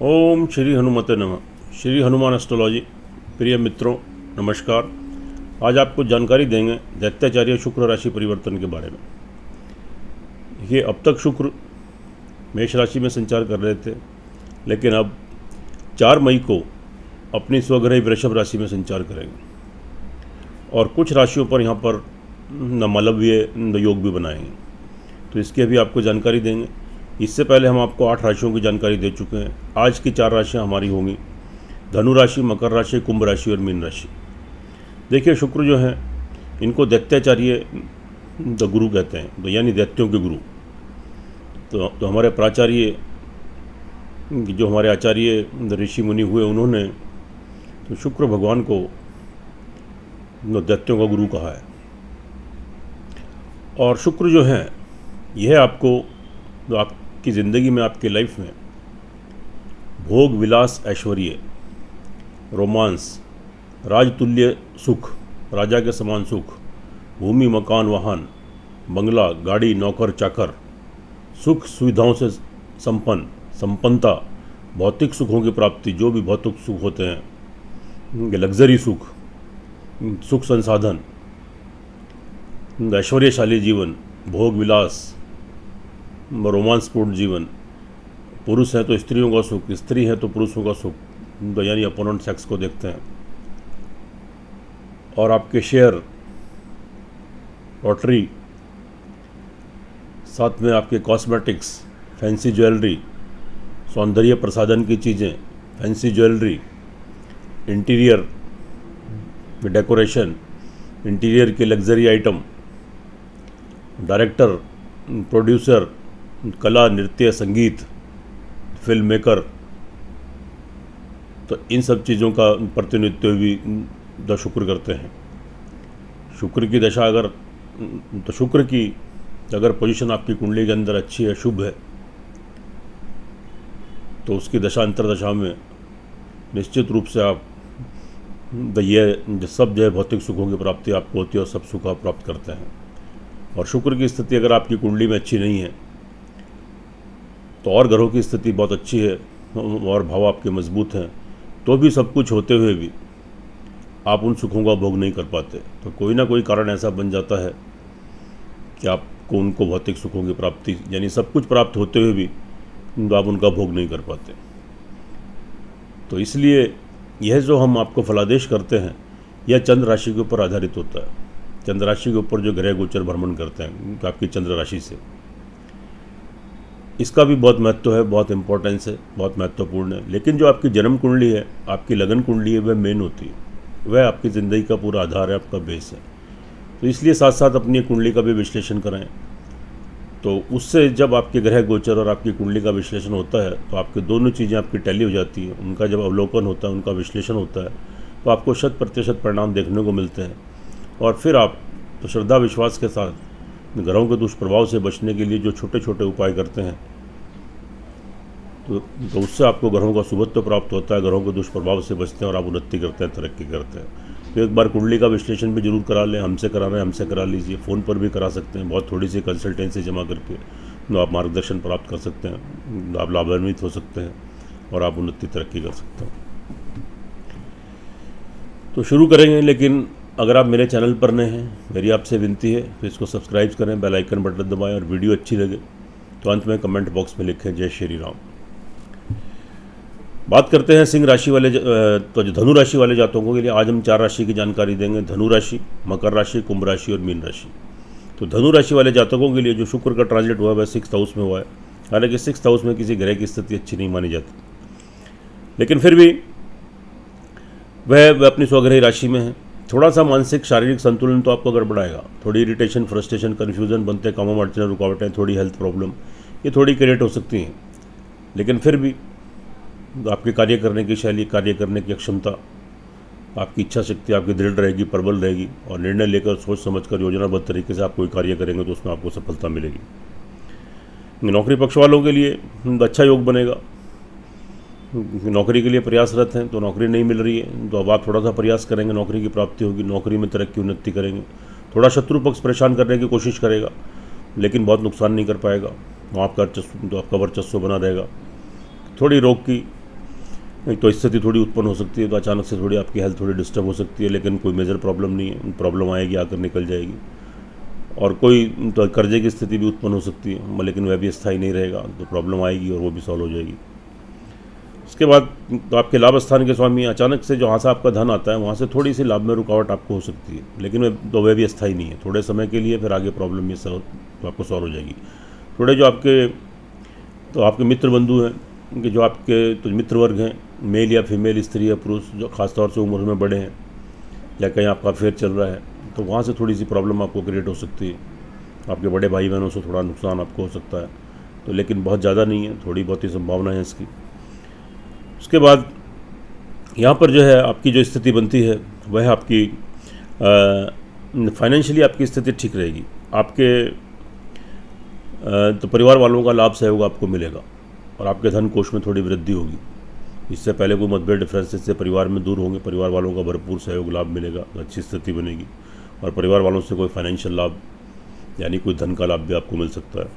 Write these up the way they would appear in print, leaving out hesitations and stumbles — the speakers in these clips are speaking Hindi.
ओम श्री हनुमते नमः। श्री हनुमान एस्ट्रोलॉजी। प्रिय मित्रों, नमस्कार। आज आपको जानकारी देंगे दैत्याचार्य शुक्र राशि परिवर्तन के बारे में। ये अब तक शुक्र मेष राशि में संचार कर रहे थे, लेकिन अब 4 मई को अपनी स्वग्रह वृषभ राशि में संचार करेंगे और कुछ राशियों पर यहाँ पर नमालव्य योग भी बनाएंगे। तो इसकी अभी आपको जानकारी देंगे। इससे पहले हम आपको 8 राशियों की जानकारी दे चुके हैं। आज की 4 राशियाँ हमारी होंगी धनु राशि, मकर राशि, कुंभ राशि और मीन राशि। देखिए, शुक्र जो है इनको दैत्याचार्य गुरु कहते हैं, तो यानी दैत्यों के गुरु। तो हमारे प्राचार्य जो हमारे आचार्य ऋषि मुनि हुए, उन्होंने तो शुक्र भगवान को दैत्यों का गुरु कहा है। और शुक्र जो है यह आपको तो आपकी ज़िंदगी में, आपकी लाइफ में भोग विलास, ऐश्वर्य, रोमांस, राजतुल्य सुख, राजा के समान सुख, भूमि मकान वाहन, बंगला गाड़ी, नौकर चाकर, सुख सुविधाओं से संपन्नता, भौतिक सुखों की प्राप्ति, जो भी भौतिक सुख होते हैं, लग्जरी सुख, सुख संसाधन, ऐश्वर्यशाली जीवन, भोग विलास, रोमांसपूर्ण जीवन, पुरुष है तो स्त्रियों का सुख, स्त्री है तो पुरुषों का सुख, तो यानी अपोनेंट सेक्स को देखते हैं। और आपके शेयर, लॉटरी, साथ में आपके कॉस्मेटिक्स, फैंसी ज्वेलरी, सौंदर्य प्रसाधन की चीज़ें, fancy jewellery, interior decoration, interior के लग्जरी आइटम, डायरेक्टर, प्रोड्यूसर, कला, नृत्य, संगीत, फिल्म मेकर, तो इन सब चीज़ों का प्रतिनिधित्व भी द शुक्र करते हैं। शुक्र की दशा अगर पोजीशन आपकी कुंडली के अंदर अच्छी है, शुभ है, तो उसकी दशा अंतरदशा में निश्चित रूप से आप ये सब जो है भौतिक सुखों की प्राप्ति आपको होती है और सब सुख आप प्राप्त करते हैं। और शुक्र की स्थिति अगर आपकी कुंडली में अच्छी नहीं है तो और ग्रहों की स्थिति बहुत अच्छी है और भाव आपके मजबूत हैं, तो भी सब कुछ होते हुए भी आप उन सुखों का भोग नहीं कर पाते। तो कोई ना कोई कारण ऐसा बन जाता है कि आपको उनको भौतिक सुखों की प्राप्ति, यानी सब कुछ प्राप्त होते हुए भी आप उनका भोग नहीं कर पाते। तो इसलिए यह जो हम आपको फलादेश करते हैं, यह चंद्र राशि के ऊपर आधारित होता है। चंद्र राशि के ऊपर जो ग्रह गोचर भ्रमण करते हैं आपकी चंद्र राशि से, इसका भी बहुत महत्व है, बहुत इंपॉर्टेंस है, बहुत महत्वपूर्ण है। लेकिन जो आपकी जन्म कुंडली है, आपकी लगन कुंडली है, वह मेन होती है, वह आपकी ज़िंदगी का पूरा आधार है, आपका बेस है। तो इसलिए साथ साथ अपनी कुंडली का भी विश्लेषण करें। तो उससे जब आपके ग्रह गोचर और आपकी कुंडली का विश्लेषण होता है तो आपकी दोनों चीज़ें आपकी टैली हो जाती हैं। उनका जब अवलोकन होता है, उनका विश्लेषण होता है, तो आपको 100% परिणाम देखने को मिलते हैं। और फिर आप तो श्रद्धा विश्वास के साथ ग्रहों के दुष्प्रभाव से बचने के लिए जो छोटे छोटे उपाय करते हैं, तो उससे आपको ग्रहों का शुभत्व प्राप्त होता है, ग्रहों के दुष्प्रभाव से बचते हैं और आप उन्नति करते हैं, तरक्की करते हैं। तो एक बार कुंडली का विश्लेषण भी जरूर करा लें। हमसे करा रहे हैं, हमसे करा लीजिए। फ़ोन पर भी करा सकते हैं, बहुत थोड़ी सी कंसल्टेंसी जमा करके तो आप मार्गदर्शन प्राप्त कर सकते हैं, आप लाभान्वित हो सकते हैं और आप उन्नति तरक्की कर सकते हैं। तो शुरू करेंगे, लेकिन अगर आप मेरे चैनल पर नए हैं, मेरी आपसे विनती है तो इसको सब्सक्राइब करें, बेल आइकन बटन दबाएं और वीडियो अच्छी लगे तो अंत में कमेंट बॉक्स में लिखें जय श्री राम। बात करते हैं सिंह राशि वाले तो जो धनु राशि वाले जातकों के लिए आज हम 4 राशि की जानकारी देंगे। धनु राशि, मकर राशि, कुंभ राशि और मीन राशि। तो धनु राशि वाले जातकों के लिए जो शुक्र का ट्रांजिट हुआ है वह 6th हाउस में हुआ है। हालांकि 6th हाउस में किसी ग्रह की स्थिति अच्छी नहीं मानी जाती, लेकिन फिर भी वह अपनी स्वग्रही राशि में है। थोड़ा सा मानसिक शारीरिक संतुलन तो आपको गड़बड़ाएगा, थोड़ी इरिटेशन, फ्रस्ट्रेशन, कन्फ्यूजन, बनते कामों में अड़चनें, रुकावटें, थोड़ी हेल्थ प्रॉब्लम, ये थोड़ी क्रिएट हो सकती हैं। लेकिन फिर भी आपके कार्य करने की शैली, कार्य करने की क्षमता, आपकी इच्छा शक्ति आपकी दृढ़ रहेगी, प्रबल रहेगी और निर्णय लेकर सोच समझकर योजनाबद्ध तरीके से आप कोई कार्य करेंगे तो उसमें आपको सफलता मिलेगी। नौकरी पक्ष वालों के लिए अच्छा योग बनेगा। नौकरी के लिए प्रयासरत हैं तो नौकरी नहीं मिल रही है तो अब आप थोड़ा सा प्रयास करेंगे, नौकरी की प्राप्ति होगी, नौकरी में तरक्की उन्नति करेंगे। थोड़ा शत्रु पक्ष परेशान करने की कोशिश करेगा, लेकिन बहुत नुकसान नहीं कर पाएगा। आपका वर्चस्व बना रहेगा। थोड़ी रोग की एक तो स्थिति थोड़ी उत्पन्न हो सकती है, तो अचानक से थोड़ी आपकी हेल्थ थोड़ी डिस्टर्ब हो सकती है, लेकिन कोई मेजर प्रॉब्लम नहीं है, प्रॉब्लम आएगी आकर निकल जाएगी। और कोई तो कर्जे की स्थिति भी उत्पन्न हो सकती है, लेकिन वह भी स्थायी नहीं रहेगा, तो प्रॉब्लम आएगी और वो भी सॉल्व हो जाएगी। उसके बाद तो आपके लाभ स्थान के स्वामी अचानक से जहाँ से आपका धन आता है वहाँ से थोड़ी सी लाभ में रुकावट आपको हो सकती है, लेकिन वह भी अस्थायी नहीं है, थोड़े समय के लिए, फिर आगे प्रॉब्लम ये तो आपको सॉल्व हो जाएगी। थोड़े जो आपके मित्र बंधु हैं, कि जो आपके तो मित्र वर्ग हैं, मेल या फीमेल, स्त्री या पुरुष, जो खासतौर से उम्र में बड़े हैं या कहीं आपका अफेयर चल रहा है, तो वहाँ से थोड़ी सी प्रॉब्लम आपको क्रिएट हो सकती है। आपके बड़े भाई बहनों से थोड़ा नुकसान आपको हो सकता है, तो लेकिन बहुत ज़्यादा नहीं है, थोड़ी बहुत ही संभावना है इसकी। उसके बाद यहाँ पर जो है आपकी जो स्थिति बनती है वह आपकी फाइनेंशियली आपकी स्थिति ठीक रहेगी। आपके तो परिवार वालों का लाभ सहयोग आपको मिलेगा और आपके धन कोष में थोड़ी वृद्धि होगी। इससे पहले कोई मतभेद डिफरेंसेस से परिवार में दूर होंगे, परिवार वालों का भरपूर सहयोग लाभ मिलेगा, अच्छी स्थिति बनेगी और परिवार वालों से कोई फाइनेंशियल लाभ यानी कोई धन का लाभ भी आपको मिल सकता है।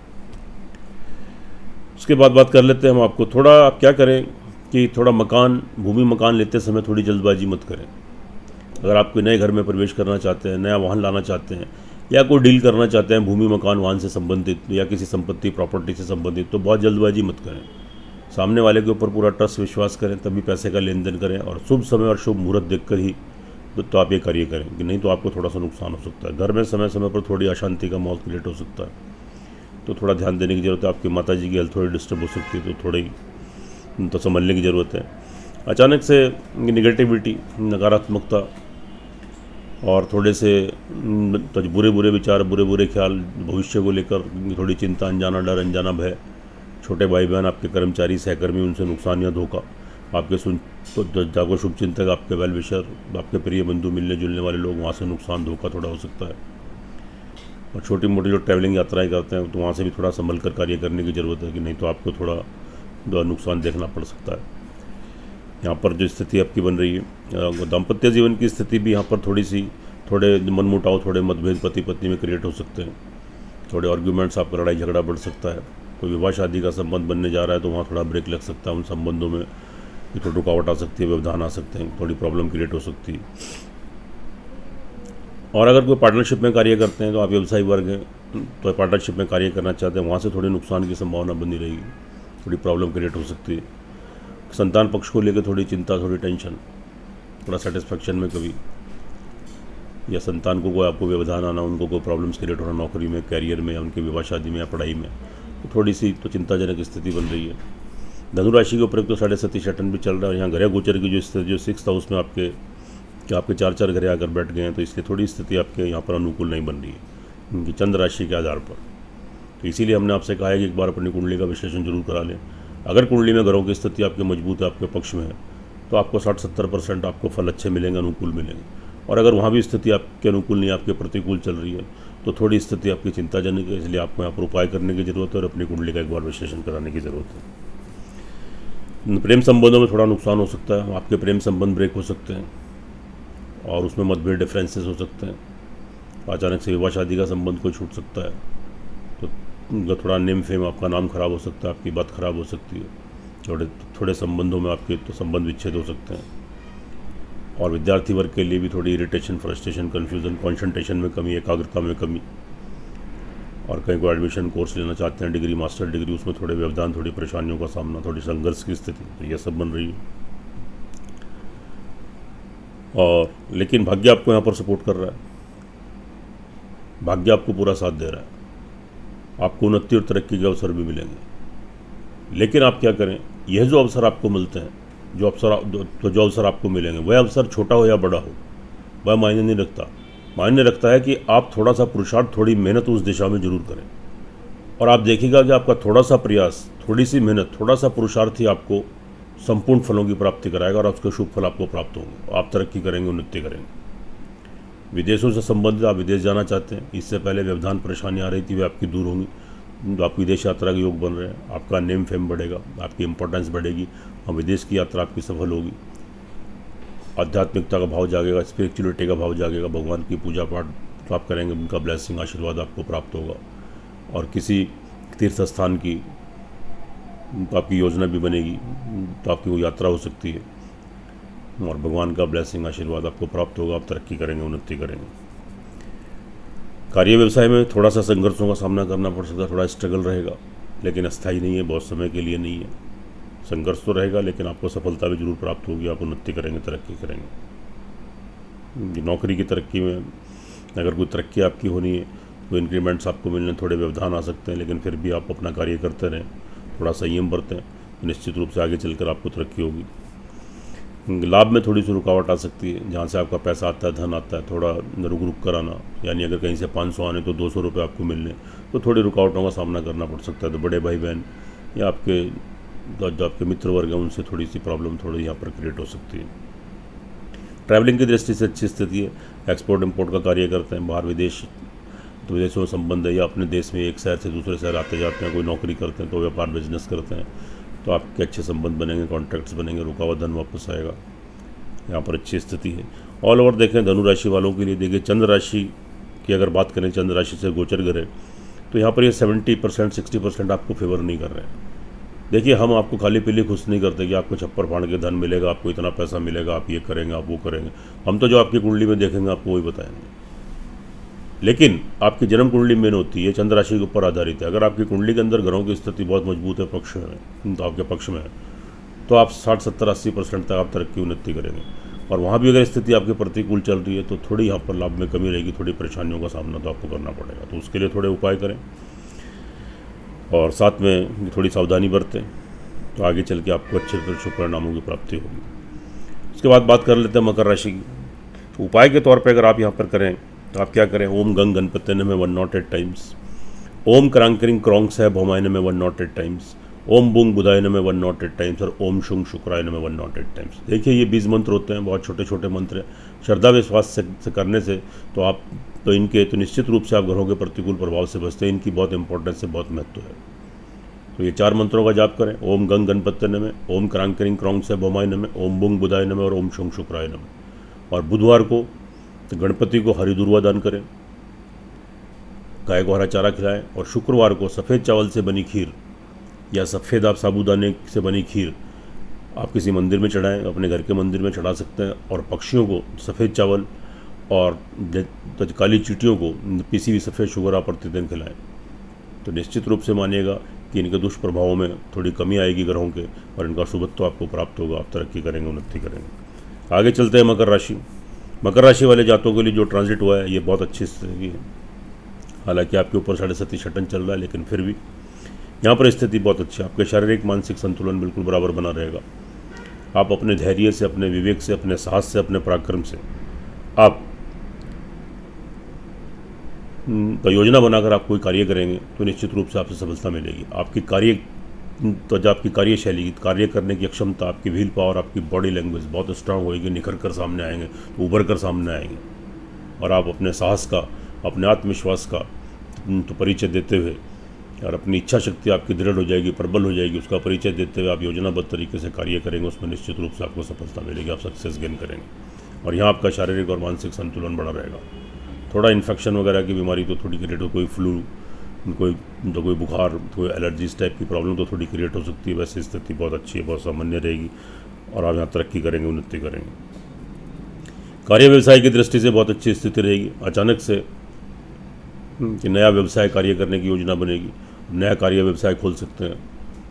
उसके बाद बात कर लेते हैं हम आपको थोड़ा आप क्या करें कि थोड़ा भूमि मकान लेते समय थोड़ी जल्दबाजी मत करें। अगर आप कोई नए घर में प्रवेश करना चाहते हैं, नया वाहन लाना चाहते हैं या कोई डील करना चाहते हैं भूमि मकान वाहन से संबंधित या किसी संपत्ति प्रॉपर्टी से संबंधित, तो बहुत जल्दबाजी मत करें। सामने वाले के ऊपर पूरा ट्रस्ट विश्वास करें, तभी पैसे का लेन देन करें और शुभ समय और शुभ मुहूर्त देखकर ही तो आप ये कार्य करें, कि नहीं तो आपको थोड़ा सा नुकसान हो सकता है। घर में समय समय पर थोड़ी अशांति का माहौल क्रिएट हो सकता है, तो थोड़ा ध्यान देने की ज़रूरत है। आपकी माता जी की हेल्थ थोड़ी डिस्टर्ब हो सकती है, तो थोड़ी तो संभलने की ज़रूरत है। अचानक से निगेटिविटी, नकारात्मकता और थोड़े से तो बुरे विचार, बुरे ख्याल, भविष्य को लेकर थोड़ी चिंता, अनजाना डर, अनजाना भय, छोटे भाई बहन, आपके कर्मचारी सहकर्मी, उनसे नुकसान या धोखा, आपके जागो शुभ चिंतक, आपके वेल विशर, आपके प्रिय बंधु, मिलने जुलने वाले लोग, वहाँ से नुकसान धोखा थोड़ा हो सकता है। और छोटी मोटी जो ट्रैवलिंग यात्राएं करते हैं तो वहाँ से भी थोड़ा संभल कर कार्य करने की ज़रूरत है, कि नहीं तो आपको थोड़ा नुकसान देखना पड़ सकता है। यहाँ पर जो स्थिति आपकी बन रही है, दाम्पत्य जीवन की स्थिति भी यहाँ पर थोड़े मनमुटाव, थोड़े मतभेद पति पत्नी में क्रिएट हो सकते हैं, थोड़े आर्ग्यूमेंट्स, आपका लड़ाई झगड़ा बढ़ सकता है। कोई विवाह शादी का संबंध बनने जा रहा है तो वहाँ थोड़ा ब्रेक लग सकता है, उन संबंधों में थोड़ी रुकावट आ सकती है, व्यवधान आ सकते हैं, थोड़ी प्रॉब्लम क्रिएट हो सकती है। और अगर कोई पार्टनरशिप में कार्य करते हैं, तो आप व्यवसायी वर्ग हैं तो पार्टनरशिप में कार्य करना चाहते हैं, वहाँ से थोड़ी नुकसान की संभावना बनी रहेगी, थोड़ी प्रॉब्लम क्रिएट हो सकती है। संतान पक्ष को लेकर थोड़ी चिंता, थोड़ी टेंशन, थोड़ा सेटिस्फैक्शन में कभी, या संतान को कोई आपको व्यवधान आना, उनको कोई प्रॉब्लम्स क्रिएट होना नौकरी में, कैरियर में, या उनके विवाह शादी में या पढ़ाई में, तो थोड़ी सी तो चिंताजनक स्थिति बन रही है। धनुराशि के ऊपर तो 37 टन भी चल रहा है और यहाँ ग्रह गोचर की जो स्थिति, जो 6th हाउस में आपके 4 ग्रह आकर बैठ गए हैं, तो इसलिए थोड़ी स्थिति आपके यहाँ पर अनुकूल नहीं बन रही है उनकी चंद्र राशि के आधार पर। तो इसीलिए हमने आपसे कहा है कि एक बार अपनी कुंडली का विश्लेषण जरूर करा लें। अगर कुंडली में ग्रहों की स्थिति आपके मजबूत है, आपके पक्ष में है, तो आपको 60-70% आपको फल अच्छे मिलेंगे, अनुकूल मिलेंगे। और अगर वहाँ भी स्थिति आपके अनुकूल नहीं, आपके प्रतिकूल चल रही है, तो थोड़ी स्थिति आपकी चिंताजनक है, इसलिए आपको यहाँ पर उपाय करने की ज़रूरत है और अपनी कुंडली का एक बार विश्लेषण कराने की ज़रूरत है। प्रेम संबंधों में थोड़ा नुकसान हो सकता है, आपके प्रेम संबंध ब्रेक हो सकते हैं और उसमें मतभेद डिफरेंसेस हो सकते हैं। अचानक से विवाह शादी का संबंध को छूट सकता है, तो थोड़ा नेम फेम, आपका नाम खराब हो सकता है, आपकी बात खराब हो सकती है, थोड़े संबंधों में आपके तो संबंध विच्छेद हो सकते हैं। और विद्यार्थी वर्ग के लिए भी थोड़ी इरिटेशन, फ्रस्ट्रेशन, कन्फ्यूज़न, कॉन्सेंट्रेशन में कमी, एकाग्रता में कमी, और कहीं को एडमिशन कोर्स लेना चाहते हैं, डिग्री, मास्टर डिग्री, उसमें थोड़े व्यवधान, थोड़ी परेशानियों का सामना, थोड़ी संघर्ष की स्थिति, तो यह सब बन रही है। और लेकिन भाग्य आपको यहाँ पर सपोर्ट कर रहा है, भाग्य आपको पूरा साथ दे रहा है, आपको उन्नति और तरक्की के अवसर भी मिलेंगे। लेकिन आप क्या करें, यह जो अवसर आपको मिलते हैं, जो अवसर आपको मिलेंगे, वह अवसर छोटा हो या बड़ा हो, वह मायने नहीं रखता। मायने रखता है कि आप थोड़ा सा पुरुषार्थ, थोड़ी मेहनत उस दिशा में जरूर करें, और आप देखिएगा कि आपका थोड़ा सा प्रयास, थोड़ी सी मेहनत, थोड़ा सा पुरुषार्थ ही आपको संपूर्ण फलों की प्राप्ति कराएगा और उसके शुभ फल आपको प्राप्त होंगे, आप तरक्की करेंगे, उन्नति करेंगे। विदेशों से संबंधित आप विदेश जाना चाहते हैं, इससे पहले व्यवधान परेशानी आ रही थी, वे आपकी दूर होंगी, तो आप विदेश यात्रा के योग बन रहे हैं, आपका नेम फेम बढ़ेगा, आपकी इंपॉर्टेंस बढ़ेगी और विदेश की यात्रा आपकी सफल होगी। आध्यात्मिकता का भाव जागेगा, स्पिरिचुअलिटी का भाव जागेगा, भगवान की पूजा पाठ तो आप करेंगे, उनका ब्लेसिंग, आशीर्वाद आपको प्राप्त होगा। और किसी तीर्थ स्थान की तो आपकी योजना भी बनेगी, तो आपकी वो यात्रा हो सकती है और भगवान का ब्लेसिंग आशीर्वाद आपको प्राप्त होगा, आप तरक्की करेंगे, उन्नति करेंगे। कार्य व्यवसाय में थोड़ा सा संघर्षों का सामना करना पड़ सकता है, थोड़ा स्ट्रगल रहेगा, लेकिन अस्थायी नहीं है, बहुत समय के लिए नहीं है। संघर्ष तो रहेगा लेकिन आपको सफलता भी जरूर प्राप्त होगी, आप उन्नति करेंगे, तरक्की करेंगे। नौकरी की तरक्की में अगर कोई तरक्की आपकी होनी है, कोई इंक्रीमेंट्स आपको मिलने, थोड़े व्यवधान आ सकते हैं, लेकिन फिर भी आप अपना कार्य करते रहें, थोड़ा संयम बरतें, तो निश्चित रूप से आगे चलकर आपको तरक्की होगी। लाभ में थोड़ी सी रुकावट आ सकती है, जहाँ से आपका पैसा आता है, धन आता है, थोड़ा रुक कर आना, यानी अगर कहीं से 500 आने तो 200 रुपये आपको मिलने, तो थोड़ी रुकावटों का सामना करना पड़ सकता है। तो बड़े भाई बहन या आपके जो आपके मित्र वर्ग हैं उनसे थोड़ी सी प्रॉब्लम थोड़ी यहाँ पर क्रिएट हो सकती है। ट्रैवलिंग की दृष्टि से अच्छी स्थिति है, एक्सपोर्ट इम्पोर्ट का कार्य करते हैं, बाहर विदेशों में संबंध है, या अपने देश में एक शहर से दूसरे शहर आते जाते हैं, कोई नौकरी करते हैं, तो व्यापार बिजनेस करते हैं, तो आपके अच्छे संबंध बनेंगे, कॉन्ट्रैक्ट्स बनेंगे, रुका हुआ धन वापस आएगा, यहाँ पर अच्छी स्थिति है। ऑल ओवर देखें धनु राशि वालों के लिए, देखिए चंद्र राशि की अगर बात करें, चंद्र राशि से गोचर करें तो यहाँ पर ये 70% 60% आपको फेवर नहीं कर रहे हैं। देखिए हम आपको खाली पीली खुश नहीं करते कि आपको छप्पर फाड़ के धन मिलेगा, आपको इतना पैसा मिलेगा, आप ये करेंगे, आप वो करेंगे। हम तो जो आपकी कुंडली में देखेंगे आपको वही बताएंगे, लेकिन आपकी जन्म कुंडली मेन होती है, चंद्र राशि के ऊपर आधारित है। अगर आपकी कुंडली के अंदर ग्रहों की स्थिति बहुत मजबूत है, पक्ष में, तो आपके पक्ष में है, तो आप 60 70 80% तक आप तरक्की उन्नति करेंगे। और वहाँ भी अगर स्थिति आपके प्रतिकूल चल रही है तो थोड़ी यहाँ पर लाभ में कमी रहेगी, थोड़ी परेशानियों का सामना तो आपको करना पड़ेगा, तो उसके लिए थोड़े उपाय करें और साथ में थोड़ी सावधानी बरतें, तो आगे चल के आपको अच्छे शुभ परिणामों की प्राप्ति होगी। उसके बाद बात कर लेते हैं मकर राशि की। तो उपाय के तौर पे अगर आप यहाँ पर करें तो आप क्या करें, ओम गंग गणपति नमः 108 टाइम्स, ओम क्रांकरिंग क्रॉन्ग सह भौमाय नमः 108 टाइम्स, ओम बुंग बुधाय नमः 108 टाइम्स और ओम शुंग शुक्राय नमः 108 टाइम्स। देखिए ये 20 मंत्र होते हैं, बहुत छोटे छोटे मंत्र हैं, श्रद्धा विश्वास से करने से तो इनके तो निश्चित रूप से आप ग्रहों के प्रतिकूल प्रभाव से बचते हैं, इनकी बहुत इंपॉर्टेंस है, बहुत महत्व है। तो ये 4 मंत्रों का जाप करें, ओम गंग गणपति नमः, ओम क्रांकरिंग क्रॉन्ग सह भौमाय नमः, ओम बुंग बुधाय नमः और ओम शुंग शुक्राय नमः। और बुधवार को तो गणपति को हरी दुर्वा दान करें, गाय को हरा चारा खिलाएं, और शुक्रवार को सफ़ेद चावल से बनी खीर या सफ़ेद आप साबूदाने से बनी खीर आप किसी मंदिर में चढ़ाएं, अपने घर के मंदिर में चढ़ा सकते हैं। और पक्षियों को सफ़ेद चावल और काली चींटियों को पीसी हुई सफ़ेद शुगर आप प्रतिदिन खिलाएं, तो निश्चित रूप से मानिएगा कि इनके दुष्प्रभावों में थोड़ी कमी आएगी ग्रहों के, और इनका शुभत्व आपको प्राप्त होगा, आप तरक्की करेंगे, उन्नति करेंगे। आगे चलते हैं मकर राशि। मकर राशि वाले जातकों के लिए जो ट्रांजिट हुआ है ये बहुत अच्छी स्थिति है। हालांकि आपके ऊपर 7.5 छठन चल रहा है, लेकिन फिर भी यहाँ पर स्थिति बहुत अच्छी है। आपके शारीरिक मानसिक संतुलन बिल्कुल बराबर बना रहेगा। आप अपने धैर्य से, अपने विवेक से, अपने साहस से, अपने पराक्रम से आप योजना बनाकर आप कोई कार्य करेंगे तो निश्चित रूप से आपसे सफलता मिलेगी। आपकी कार्यशैली, कार्य करने की क्षमता, आपकी व्हील पावर, आपकी बॉडी लैंग्वेज बहुत स्ट्रांग होगी, निखर कर सामने आएंगे, उभर कर सामने आएंगे, और आप अपने साहस का, अपने आत्मविश्वास का तो परिचय देते हुए, और अपनी इच्छा शक्ति आपकी दृढ़ हो जाएगी, प्रबल हो जाएगी, उसका परिचय देते हुए आप योजनाबद्ध तरीके से कार्य करेंगे, उसमें निश्चित रूप से आपको सफलता मिलेगी, आप सक्सेस गेन करेंगे। और यहाँ आपका शारीरिक और मानसिक संतुलन बना रहेगा। थोड़ा इन्फेक्शन वगैरह की बीमारी तो थोड़ी क्रिएट हो, कोई फ्लू, कोई बुखार, कोई एलर्जीज टाइप की प्रॉब्लम तो थोड़ी क्रिएट हो सकती है। वैसे स्थिति बहुत अच्छी है, बहुत सामान्य रहेगी, और आप यहाँ तरक्की करेंगे, उन्नति करेंगे। कार्य व्यवसाय की दृष्टि से बहुत अच्छी स्थिति रहेगी। अचानक से कि नया व्यवसाय कार्य करने की योजना बनेगी, नया कार्य व्यवसाय खोल सकते हैं,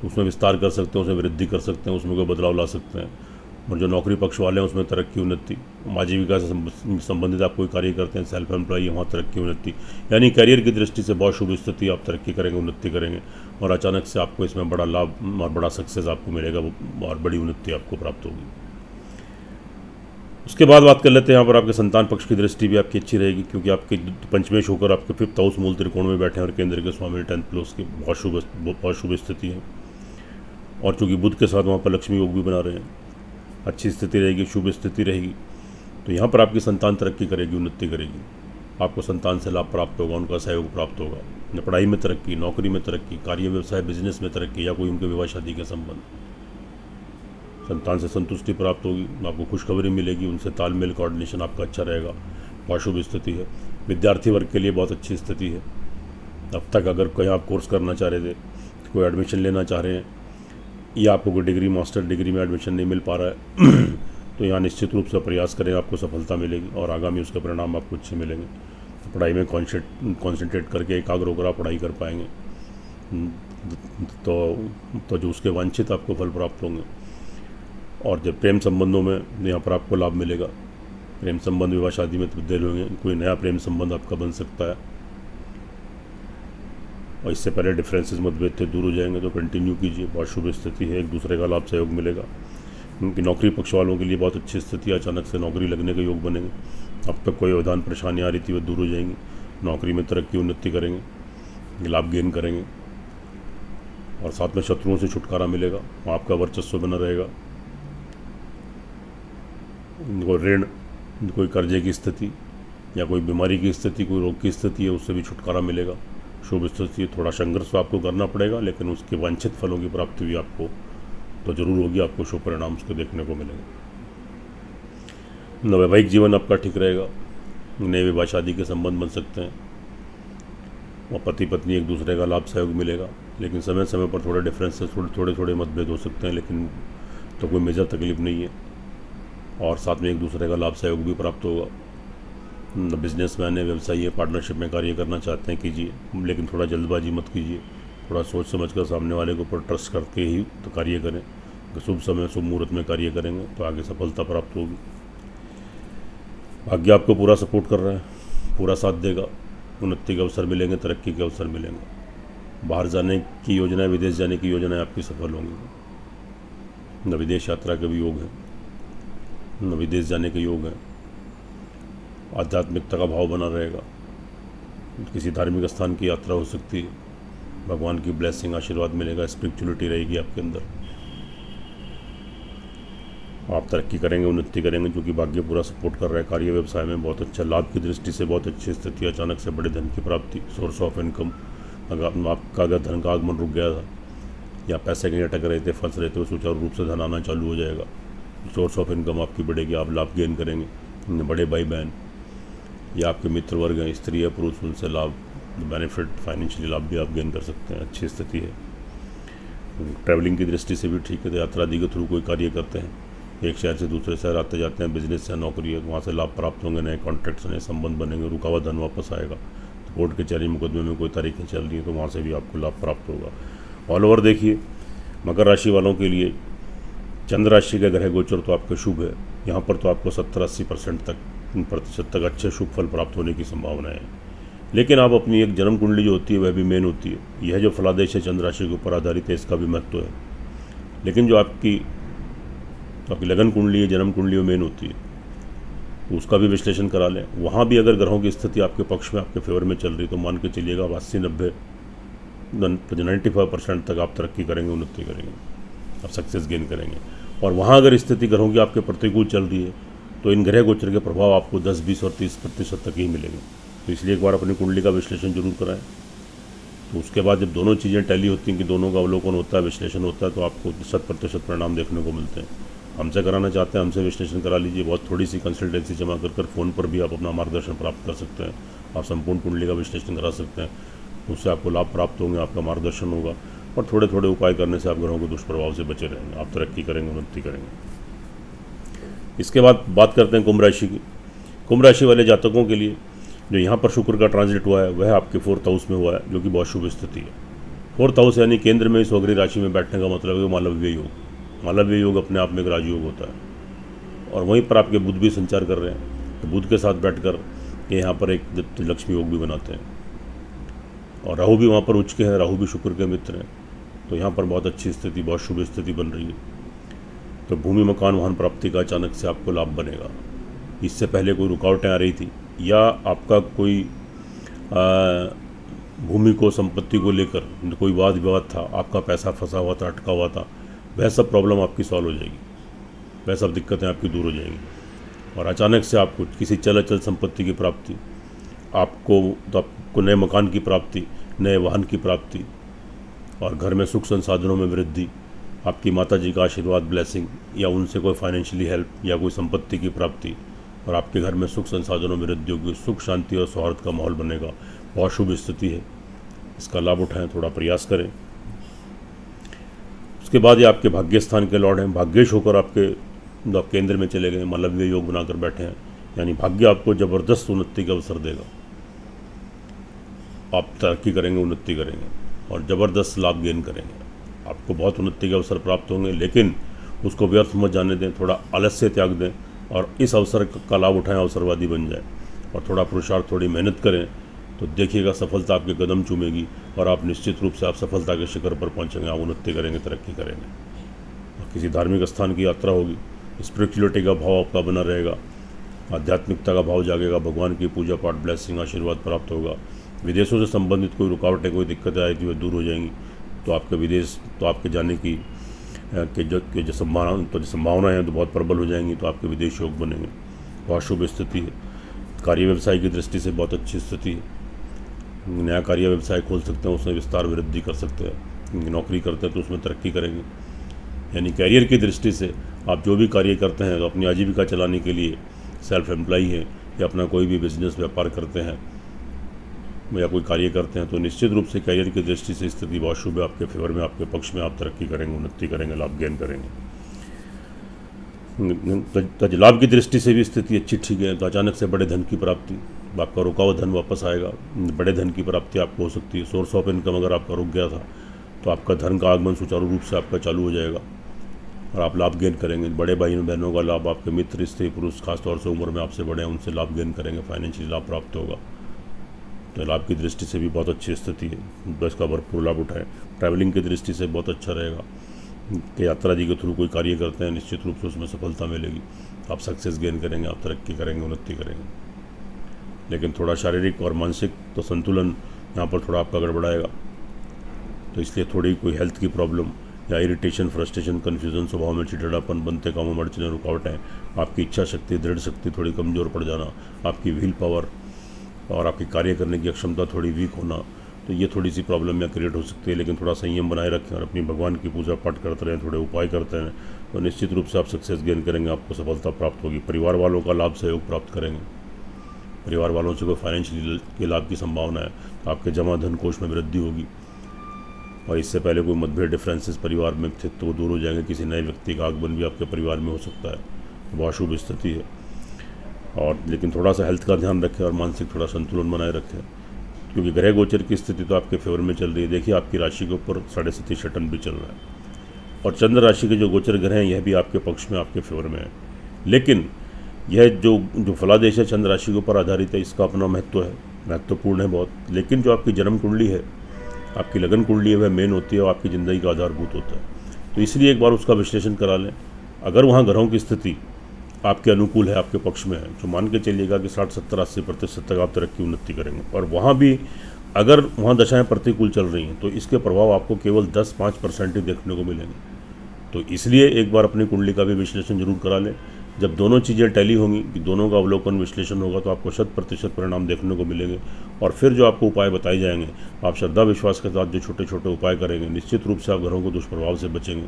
उसमें विस्तार कर सकते हैं, उसमें वृद्धि कर सकते हैं, उसमें कोई बदलाव ला सकते हैं। और जो नौकरी पक्ष वाले हैं उसमें तरक्की उन्नति, आजीविका से संबंधित आप कोई कार्य करते हैं, सेल्फ एम्प्लॉई, वहाँ तरक्की उन्नति, यानी करियर की दृष्टि से बहुत शुभ स्थिति, आप तरक्की करेंगे, उन्नति करेंगे, और अचानक से आपको इसमें बड़ा लाभ और बड़ा सक्सेस आपको मिलेगा, और बड़ी उन्नति आपको प्राप्त होगी। उसके बाद बात कर लेते हैं यहाँ पर आपके संतान पक्ष की दृष्टि भी आपकी अच्छी रहेगी, क्योंकि आपके पंचमेश होकर आपके 5th हाउस मूल त्रिकोण में बैठे हैं, और केंद्र के स्वामी 10th प्लस की बहुत शुभ स्थिति है। और चूँकि बुध के साथ वहाँ पर लक्ष्मी योग भी बना रहे हैं, अच्छी स्थिति रहेगी, शुभ स्थिति रहेगी। तो यहाँ पर आपकी संतान तरक्की करेगी, उन्नति करेगी, आपको संतान से लाभ प्राप्त होगा, उनका सहयोग प्राप्त होगा। पढ़ाई में तरक्की, नौकरी में तरक्की, कार्य व्यवसाय बिजनेस में तरक्की, या कोई उनके विवाह शादी के संबंध, संतान से संतुष्टि प्राप्त होगी, आपको खुशखबरी मिलेगी, उनसे तालमेल कोऑर्डिनेशन आपका अच्छा रहेगा, बहुत शुभ स्थिति है। विद्यार्थी वर्ग के लिए बहुत अच्छी स्थिति है। अब तक अगर कहीं आप कोर्स करना चाह रहे थे, कोई एडमिशन लेना चाह रहे हैं, या आपको कोई डिग्री मास्टर डिग्री में एडमिशन नहीं मिल पा रहा है तो यहाँ निश्चित रूप से प्रयास करें, आपको सफलता मिलेगी और आगामी उसके परिणाम आपको अच्छे मिलेंगे। पढ़ाई में कॉन्सेंट्रेट करके एकाग्र होकर आप पढ़ाई कर पाएंगे तो जो उसके वांछित आपको फल प्राप्त होंगे। और जब प्रेम संबंधों में यहाँ पर आपको लाभ मिलेगा, प्रेम संबंध विवाह शादी में तब्दील होंगे, कोई नया प्रेम संबंध आपका बन सकता है और इससे पहले डिफरेंसेस मतभेद थे दूर हो जाएंगे। तो कंटिन्यू कीजिए, बहुत शुभ स्थिति है, एक दूसरे का लाभ सहयोग मिलेगा। क्योंकि नौकरी पक्ष वालों के लिए बहुत अच्छी स्थिति, अचानक से नौकरी लगने के योग बनेंगे। अब तक कोई व्यवधान परेशानी आ रही थी वो दूर हो जाएंगी, नौकरी में तरक्की उन्नति करेंगे, लाभ गेन करेंगे और साथ में शत्रुओं से छुटकारा मिलेगा, आपका वर्चस्व बना रहेगा। कोई ऋण, कोई कर्जे की स्थिति या कोई बीमारी की स्थिति, कोई रोग की स्थिति है, उससे भी छुटकारा मिलेगा। शुभ स्थिति, थोड़ा संघर्ष आपको करना पड़ेगा लेकिन उसके वांछित फलों की प्राप्ति भी आपको तो जरूर होगी, आपको शुभ परिणाम उसके देखने को मिलेंगे। वैवाहिक जीवन आपका ठीक रहेगा, नए विवाह शादी के संबंध बन सकते हैं और पति पत्नी एक दूसरे का लाभ सहयोग मिलेगा। लेकिन समय समय पर थोड़े डिफरेंसेस, थोड़े मतभेद हो सकते हैं, लेकिन तो कोई मेजर तकलीफ नहीं है और साथ में एक दूसरे का लाभ सहयोग भी प्राप्त होगा। बिजनेसमैन है, व्यवसायी है, पार्टनरशिप में कार्य करना चाहते हैं कीजिए, लेकिन थोड़ा जल्दबाजी मत कीजिए, थोड़ा सोच समझ कर सामने वाले के ऊपर ट्रस्ट करके ही तो कार्य करें। शुभ समय शुभ मुहूर्त में कार्य करेंगे तो आगे सफलता प्राप्त होगी। भाग्य आपको पूरा सपोर्ट कर रहा है, पूरा साथ देगा, उन्नति के अवसर मिलेंगे, तरक्की के अवसर मिलेंगे। बाहर जाने की योजनाएं, विदेश जाने की योजनाएं आपकी सफल होंगी। न विदेश यात्रा के भी योग हैं, न विदेश जाने के योग हैं। आध्यात्मिकता का भाव बना रहेगा, किसी धार्मिक स्थान की यात्रा हो सकती है, भगवान की ब्लेसिंग आशीर्वाद मिलेगा, स्पिरिचुअलिटी रहेगी आपके अंदर, आप तरक्की करेंगे, उन्नति करेंगे, जो कि भाग्य पूरा सपोर्ट कर रहा है। कार्य व्यवसाय में बहुत अच्छा, लाभ की दृष्टि से बहुत अच्छी स्थिति, अचानक से बड़े धन की प्राप्ति, सोर्स ऑफ इनकम। अगर धन का आगमन रुक गया था या पैसे कहीं अटक रहे थे, फंस रहे थे, सुचारू रूप से धन आना चालू हो जाएगा, सोर्स ऑफ इनकम आपकी बढ़ेगी, आप लाभ गेन करेंगे। बड़े भाई बहन या आपके मित्र वर्ग हैं, स्त्री या पुरुष, उनसे लाभ, बेनिफिट, फाइनेंशियली लाभ भी आप गेन कर सकते हैं, अच्छी स्थिति है। ट्रैवलिंग की दृष्टि से भी ठीक है, तो यात्रा आदि के थ्रू कोई कार्य करते हैं, एक शहर से दूसरे शहर आते जाते हैं, बिजनेस या नौकरी है, वहाँ से लाभ प्राप्त होंगे, नए कॉन्ट्रैक्ट्स, नए संबंध बनेंगे, रुका हुआ धन वापस आएगा। तो कोर्ट कचहरी मुकदमे में कोई तारीखें चल रही हैं तो वहाँ से भी आपको लाभ प्राप्त होगा। ऑल ओवर देखिए, मकर राशि वालों के लिए चंद्र राशि का ग्रह गोचर तो आपका शुभ है, यहाँ पर तो आपको 70-80% तक अच्छे शुभ फल प्राप्त होने की संभावना है। लेकिन आप अपनी एक जन्म कुंडली जो होती है वह भी मेन होती है, यह जो फलादेश है चंद्र राशि के ऊपर आधारित है, इसका भी महत्व है। लेकिन जो आपकी लगन कुंडली है, जन्म कुंडली वो मेन होती है, तो उसका भी विश्लेषण करा लें। वहाँ भी अगर ग्रहों की स्थिति आपके पक्ष में, आपके फेवर में चल रही तो मान के चलिएगा 80-90-95% तक आप तरक्की करेंगे, उन्नति करेंगे, आप सक्सेस गेन करेंगे। और वहाँ अगर स्थिति ग्रहों की आपके प्रतिकूल चल रही है तो इन ग्रह गोचर के प्रभाव आपको 10, 20 और 30% तक ही मिलेंगे। तो इसलिए एक बार अपनी कुंडली का विश्लेषण जरूर कराएं। तो उसके बाद जब दोनों चीज़ें टैली होती हैं कि दोनों का अवलोकन होता है, विश्लेषण होता है, तो आपको 100% परिणाम देखने को मिलते हैं। हमसे कराना चाहते हैं, हमसे विश्लेषण करा लीजिए, बहुत थोड़ी सी कंसल्टेंसी जमा कर फ़ोन पर भी आप अपना मार्गदर्शन प्राप्त कर सकते हैं। आप संपूर्ण कुंडली का विश्लेषण करा सकते हैं, उससे आपको लाभ प्राप्त होंगे, आपका मार्गदर्शन होगा और थोड़े थोड़े उपाय करने से आप ग्रहों के दुष्प्रभाव से बचे रहेंगे, आप तरक्की करेंगे, उन्नति करेंगे। इसके बाद बात करते हैं कुंभ राशि की। कुंभ राशि वाले जातकों के लिए जो यहाँ पर शुक्र का ट्रांजिट हुआ है वह आपके 4th हाउस में हुआ है, जो कि बहुत शुभ स्थिति है। 4th हाउस यानी केंद्र में स्वग्रही राशि में बैठने का मतलब है मालव्य योग। मालव्य योग अपने आप में एक राजयोग होता है और वहीं पर आपके बुध भी संचार कर रहे हैं, तो बुध के साथ बैठकर ये यहाँ पर एक लक्ष्मी योग भी बनाते हैं और राहु भी वहाँ पर उच्च के हैं, राहु भी शुक्र के मित्र हैं। तो यहाँ पर बहुत अच्छी स्थिति, बहुत शुभ स्थिति बन रही है। तो भूमि मकान वाहन प्राप्ति का अचानक से आपको लाभ बनेगा। इससे पहले कोई रुकावटें आ रही थी या आपका कोई भूमि को, संपत्ति को लेकर कोई वाद विवाद था, आपका पैसा फंसा हुआ था, अटका हुआ था, वह सब प्रॉब्लम आपकी सॉल्व हो जाएगी, वह सब दिक्कतें आपकी दूर हो जाएंगी और अचानक से आपको किसी चल अचल संपत्ति की प्राप्ति, आपको नए मकान की प्राप्ति, नए वाहन की प्राप्ति और घर में सुख संसाधनों में वृद्धि, आपकी माता जी का आशीर्वाद, ब्लेसिंग या उनसे कोई फाइनेंशियली हेल्प या कोई संपत्ति की प्राप्ति और आपके घर में सुख संसाधनों में वृद्धि होगी, सुख शांति और सौहार्द का माहौल बनेगा। बहुत शुभ स्थिति है, इसका लाभ उठाएं, थोड़ा प्रयास करें। उसके बाद ये आपके भाग्य स्थान के लॉर्ड हैं, भाग्येश होकर आपके केंद्र में चले गए, मालव्य योग बनाकर बैठे हैं, यानी भाग्य आपको ज़बरदस्त उन्नति का अवसर देगा। आप तरक्की करेंगे, उन्नति करेंगे और ज़बरदस्त लाभ गेन करेंगे। आपको बहुत उन्नति के अवसर प्राप्त होंगे, लेकिन उसको व्यर्थ मत जाने दें, थोड़ा आलस्य त्याग दें और इस अवसर का लाभ उठाएं, अवसरवादी बन जाए और थोड़ा पुरुषार्थ, थोड़ी मेहनत करें तो देखिएगा सफलता आपके कदम चूमेगी और आप निश्चित रूप से आप सफलता के शिखर पर पहुंचेंगे, आप उन्नति करेंगे, तरक्की करेंगे। और किसी धार्मिक स्थान की यात्रा होगी, स्पिरिचुअलिटी का भाव आपका बना रहेगा, आध्यात्मिकता का भाव जागेगा, भगवान की पूजा पाठ, ब्लेसिंग, आशीर्वाद प्राप्त होगा। विदेशों से संबंधित कोई रुकावटें, कोई दिक्कतें आई थी, वे दूर हो जाएंगी। तो आपके विदेश, तो आपके जाने की जो संभावनाएं हैं तो बहुत प्रबल हो जाएंगी। तो आपके विदेश योग बनेंगे, बहुत शुभ स्थिति है। कार्य व्यवसाय की दृष्टि से बहुत अच्छी स्थिति है। नया कार्य व्यवसाय खोल सकते हैं, उसमें विस्तार वृद्धि कर सकते हैं। नौकरी करते हैं तो उसमें तरक्की करेंगे। यानी कैरियर की दृष्टि से आप जो भी कार्य करते हैं तो अपनी आजीविका चलाने के लिए सेल्फ एम्प्लॉय है या अपना कोई भी बिजनेस व्यापार करते हैं या कोई कार्य करते हैं तो निश्चित रूप से कैरियर की दृष्टि से स्थिति बहुत शुभ है, आपके फेवर में, आपके पक्ष में। आप तरक्की करेंगे, उन्नति करेंगे, लाभ गेन करेंगे। तो लाभ की दृष्टि से भी स्थिति अच्छी ठीक है। तो अचानक से बड़े धन की प्राप्ति, आपका रुका हुआ धन वापस आएगा, बड़े धन की प्राप्ति आपको हो सकती है। सोर्स ऑफ इनकम अगर आपका रुक गया था तो आपका धन का आगमन सुचारू रूप से आपका चालू हो जाएगा और आप लाभ गेन करेंगे। बड़े भाइयों बहनों का लाभ, आपके मित्र, स्त्री पुरुष, खासतौर से उम्र में आपसे बड़े हैं, उनसे लाभ गेन करेंगे, फाइनेंशियल लाभ प्राप्त होगा। तो लाभ की दृष्टि से भी बहुत अच्छी स्थिति है, तो इसका भरपूर लाभ उठाएं। ट्रैवलिंग की दृष्टि से बहुत अच्छा रहेगा कि यात्रा जी के थ्रू कोई कार्य करते हैं, निश्चित रूप से उसमें सफलता मिलेगी, आप सक्सेस गेन करेंगे, आप तरक्की करेंगे, उन्नति करेंगे। लेकिन थोड़ा शारीरिक और मानसिक तो संतुलन यहाँ पर थोड़ा आपका गड़बड़ाएगा। तो इसलिए थोड़ी कोई हेल्थ की प्रॉब्लम या इरिटेशन, फ्रस्ट्रेशन, कन्फ्यूजन, स्वभाव में चिड़चिड़ापन, बनते कामों में अड़चने, रुकावटें, आपकी इच्छा शक्ति, दृढ़ शक्ति थोड़ी कमज़ोर पड़ जाना, आपकी व्हील पावर और आपकी कार्य करने की क्षमता थोड़ी वीक होना, तो ये थोड़ी सी प्रॉब्लम यहाँ क्रिएट हो सकती है। लेकिन थोड़ा संयम बनाए रखें और अपनी भगवान की पूजा पाठ करते रहें, थोड़े उपाय करते रहें, तो निश्चित रूप से आप सक्सेस गेन करेंगे, आपको सफलता प्राप्त होगी। परिवार वालों का लाभ सहयोग प्राप्त करेंगे। परिवार वालों से कोई फाइनेंशियल के लाभ की संभावना है, तो आपके जमा धन कोष में वृद्धि होगी और इससे पहले कोई मतभेद, डिफरेंसेस परिवार में थे तो वो दूर हो जाएंगे। किसी नए व्यक्ति का आगमन भी आपके परिवार में हो सकता है, तो बहुत शुभ स्थिति है। और लेकिन थोड़ा सा हेल्थ का ध्यान रखें और मानसिक थोड़ा संतुलन बनाए रखें, क्योंकि ग्रह गोचर की स्थिति तो आपके फेवर में चल रही है। देखिए आपकी राशि के ऊपर 7.5 शटन भी चल रहा है और चंद्र राशि के जो गोचर ग्रह हैं यह भी आपके पक्ष में, आपके फेवर में है। लेकिन यह जो फलादेश है चंद्र राशि के ऊपर आधारित है, इसका अपना महत्व है, महत्वपूर्ण है बहुत। लेकिन जो आपकी जन्म कुंडली है, आपकी लगन कुंडली है, वह मेन होती है और आपकी ज़िंदगी का आधारभूत होता है। तो इसलिए एक बार उसका विश्लेषण करा लें। अगर वहाँ ग्रहों की स्थिति आपके अनुकूल है, आपके पक्ष में है, तो मान के चलिएगा कि 60, 70, 80% तक आप तरक्की, उन्नति करेंगे। और वहाँ भी अगर वहाँ दशाएं प्रतिकूल चल रही हैं तो इसके प्रभाव आपको केवल 10-5% ही देखने को मिलेंगे। तो इसलिए एक बार अपनी कुंडली का भी विश्लेषण जरूर करा लें। जब दोनों चीज़ें टैली होंगी, कि दोनों का अवलोकन विश्लेषण होगा, तो आपको 100% परिणाम देखने को मिलेंगे। और फिर जो आपको उपाय बताए जाएंगे, आप श्रद्धा विश्वास के साथ जो छोटे छोटे उपाय करेंगे, निश्चित रूप से आप ग्रहों को दुष्प्रभाव से बचेंगे,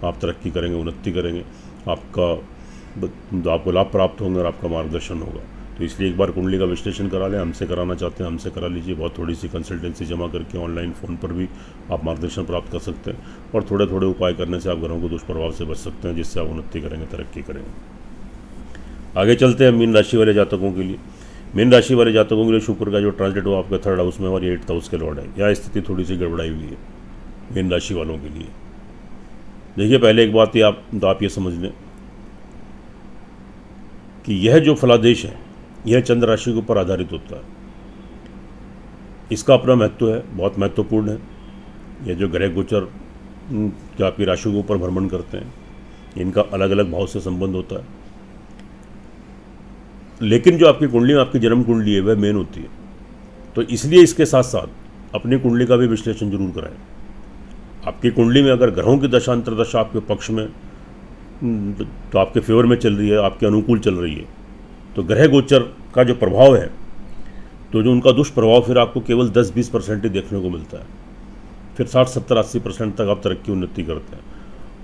आप तरक्की करेंगे, उन्नति करेंगे, आपको लाभ प्राप्त होंगे और आपका मार्गदर्शन होगा। तो इसलिए एक बार कुंडली का विश्लेषण करा लें। हमसे कराना चाहते हैं, हमसे करा लीजिए। बहुत थोड़ी सी कंसल्टेंसी जमा करके ऑनलाइन फ़ोन पर भी आप मार्गदर्शन प्राप्त कर सकते हैं और थोड़े थोड़े उपाय करने से आप ग्रहों को दुष्प्रभाव से बच सकते हैं, जिससे आप उन्नति करेंगे, तरक्की करेंगे। आगे चलते हैं मीन राशि वाले जातकों के लिए। मीन राशि वाले जातकों के लिए शुक्र का जो ट्रांजिट हो आपके 3rd हाउस में और 8th हाउस के लॉर्ड है, यह स्थिति थोड़ी सी गड़बड़ाई हुई है मीन राशि वालों के लिए। देखिए पहले एक बात आप ये समझ लें कि यह जो फलादेश है यह चंद्र राशि के ऊपर आधारित होता है। इसका अपना महत्व है, बहुत महत्वपूर्ण है। यह जो ग्रह गोचर जो आपकी राशि के ऊपर भ्रमण करते हैं, इनका अलग अलग भाव से संबंध होता है। लेकिन जो आपकी कुंडली में, आपकी जन्म कुंडली है, वह मेन होती है। तो इसलिए इसके साथ साथ अपनी कुंडली का भी विश्लेषण जरूर कराएं। आपकी कुंडली में अगर ग्रहों की दशा अंतर्दशा आपके पक्ष में, तो आपके फेवर में चल रही है, आपके अनुकूल चल रही है, तो ग्रह गोचर का जो प्रभाव है, तो जो उनका दुष्प्रभाव फिर आपको केवल 10-20% ही देखने को मिलता है। फिर 60, 70, 80% तक आप तरक्की, उन्नति करते हैं।